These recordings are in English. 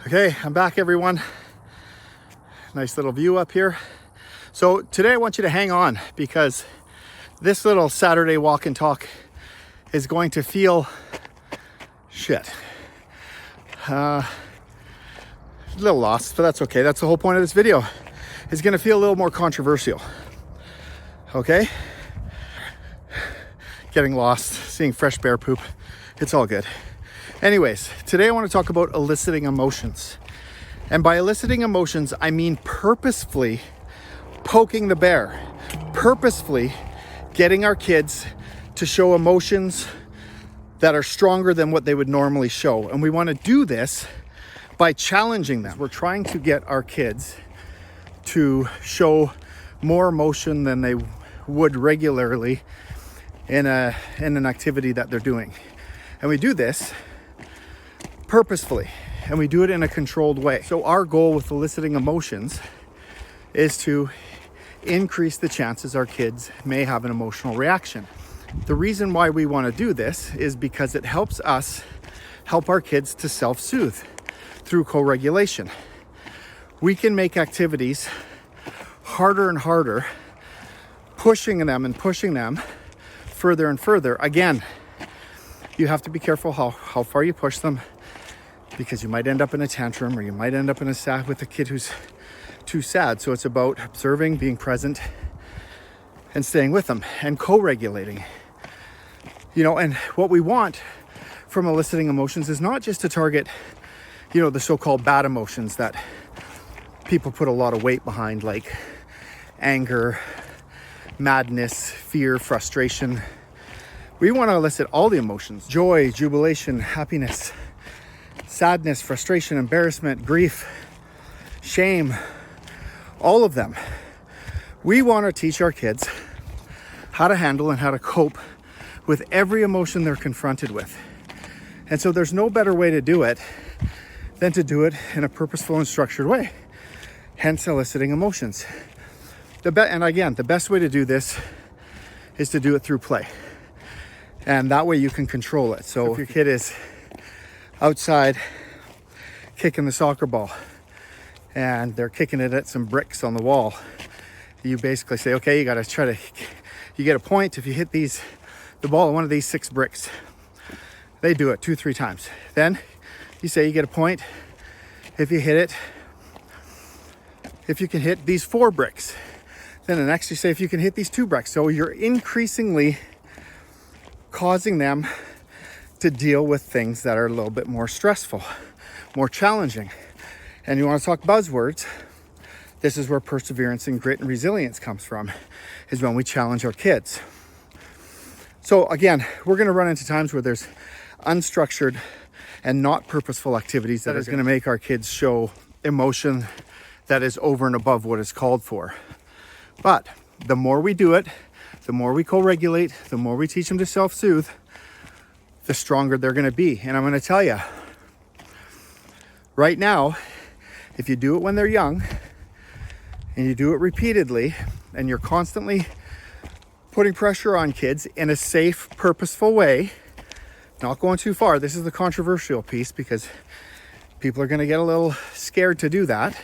Okay, I'm back, everyone. Nice little view up here. So today I want you to hang on because this little Saturday walk and talk is going to feel shit. A little lost, but that's okay. That's the whole point of this video. It's going to feel a little more controversial. Okay? Getting lost, seeing fresh bear poop. It's all good. Anyways, today I want to talk about eliciting emotions. And by eliciting emotions, I mean purposefully poking the bear, purposefully getting our kids to show emotions that are stronger than what they would normally show. And we want to do this by challenging them. We're trying to get our kids to show more emotion than they would regularly in an activity that they're doing. And we do this purposefully, and we do it in a controlled way. So our goal with eliciting emotions is to increase the chances our kids may have an emotional reaction. The reason why we want to do this is because it helps us help our kids to self-soothe through co-regulation. We can make activities harder and harder, pushing them further and further. Again, you have to be careful how far you push them, because you might end up in a tantrum, or you might end up in with a kid who's too sad. So it's about observing, being present, and staying with them and co-regulating. And what we want from eliciting emotions is not just to target, the so-called bad emotions that people put a lot of weight behind, like anger, madness, fear, frustration. We want to elicit all the emotions: joy, jubilation, happiness, sadness, frustration, embarrassment, grief, shame, all of them. We want to teach our kids how to handle and how to cope with every emotion they're confronted with. And so there's no better way to do it than to do it in a purposeful and structured way, hence eliciting emotions. And again, the best way to do this is to do it through play. And that way you can control it. So if your kid is outside kicking the soccer ball and they're kicking it at some bricks on the wall, you basically say, okay, you get a point if you hit the ball on one of these 6 bricks. They do it 2-3 times. Then you say you get a point if you can hit these 4 bricks. Then the next you say if you can hit these 2 bricks. So you're increasingly causing them to deal with things that are a little bit more stressful, more challenging. And you want to talk buzzwords, this is where perseverance and grit and resilience comes from, is when we challenge our kids. So again, we're going to run into times where there's unstructured and not purposeful activities that is going to make our kids show emotion that is over and above what is called for. But the more we do it, the more we co-regulate, the more we teach them to self-soothe, the stronger they're going to be. And I'm going to tell you, right now, if you do it when they're young and you do it repeatedly and you're constantly putting pressure on kids in a safe, purposeful way, not going too far. This is the controversial piece because people are going to get a little scared to do that.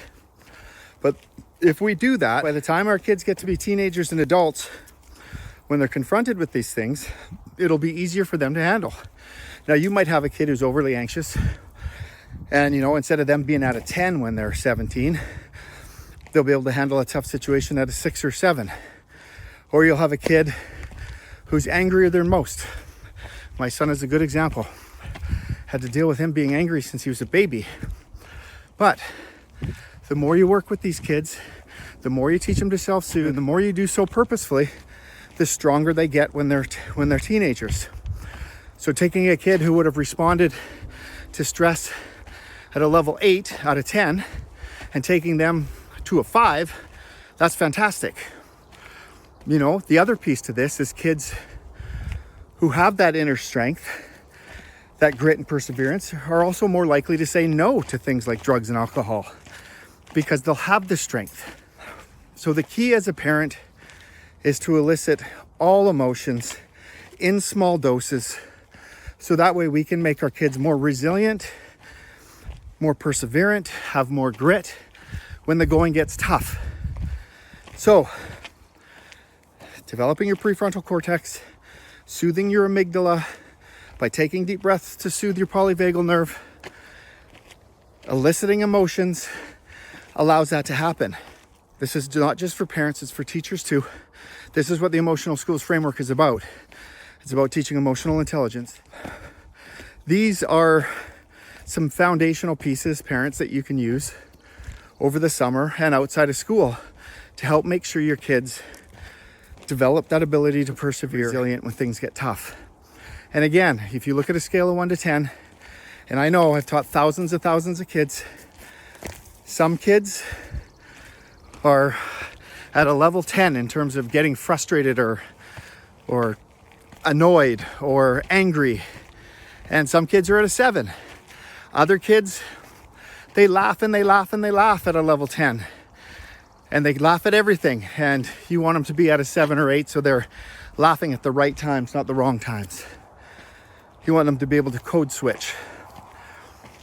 But if we do that, by the time our kids get to be teenagers and adults, when they're confronted with these things, it'll be easier for them to handle. Now, you might have a kid who's overly anxious, and instead of them being at a 10 when they're 17, they'll be able to handle a tough situation at a 6 or 7. Or you'll have a kid who's angrier than most. My son is a good example. Had to deal with him being angry since he was a baby. But the more you work with these kids, the more you teach them to self-soothe, and the more you do so purposefully, the stronger they get when they're teenagers. So taking a kid who would have responded to stress at a level 8 out of 10 and taking them to a 5, that's fantastic. The other piece to this is kids who have that inner strength, that grit and perseverance, are also more likely to say no to things like drugs and alcohol because they'll have the strength. So the key as a parent is to elicit all emotions in small doses, so that way we can make our kids more resilient more perseverant, have more grit when the going gets tough. So, developing your prefrontal cortex, soothing your amygdala by taking deep breaths to soothe your polyvagal nerve, eliciting emotions allows that to happen. This is not just for parents, it's for teachers too. This is what the Emotional Schools Framework is about. It's about teaching emotional intelligence. These are some foundational pieces, parents, that you can use over the summer and outside of school to help make sure your kids develop that ability to persevere, resilient when things get tough. And again, if you look at a scale of 1 to 10, and I know I've taught thousands of kids, some kids are at a level 10 in terms of getting frustrated or annoyed or angry. And some kids are at a 7. Other kids, they laugh and they laugh and they laugh at a level 10. And they laugh at everything. And you want them to be at a 7 or 8 so they're laughing at the right times, not the wrong times. You want them to be able to code switch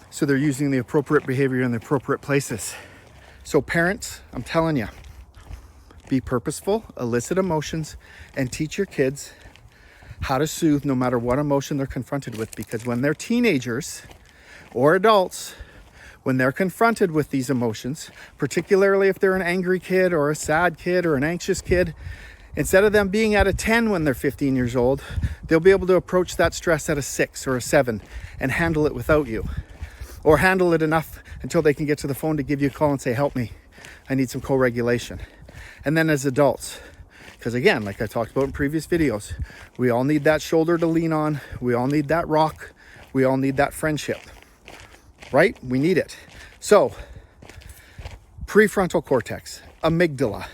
so they're using the appropriate behavior in the appropriate places. So parents, I'm telling you, be purposeful, elicit emotions, and teach your kids how to soothe no matter what emotion they're confronted with. Because when they're teenagers or adults, when they're confronted with these emotions, particularly if they're an angry kid or a sad kid or an anxious kid, instead of them being at a 10 when they're 15 years old, they'll be able to approach that stress at a 6 or a 7 and handle it without you. Or handle it enough until they can get to the phone to give you a call and say, help me, I need some co-regulation. And then as adults, because again, like I talked about in previous videos, we all need that shoulder to lean on. We all need that rock. We all need that friendship, right? We need it. So prefrontal cortex, amygdala,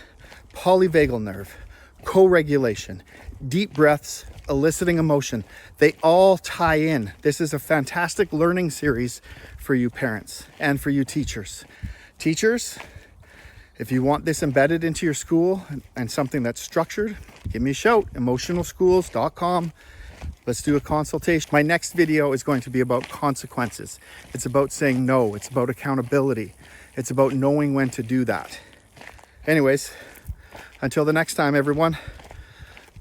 polyvagal nerve, co-regulation, deep breaths, eliciting emotion, they all tie in. This is a fantastic learning series for you parents and for you teachers. Teachers, if you want this embedded into your school and something that's structured, give me a shout, emotionalschools.com. Let's do a consultation. My next video is going to be about consequences. It's about saying no. It's about accountability. It's about knowing when to do that. Anyways, until the next time, everyone.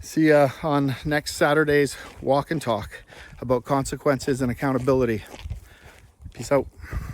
See ya on next Saturday's Walk and Talk about consequences and accountability. Peace out.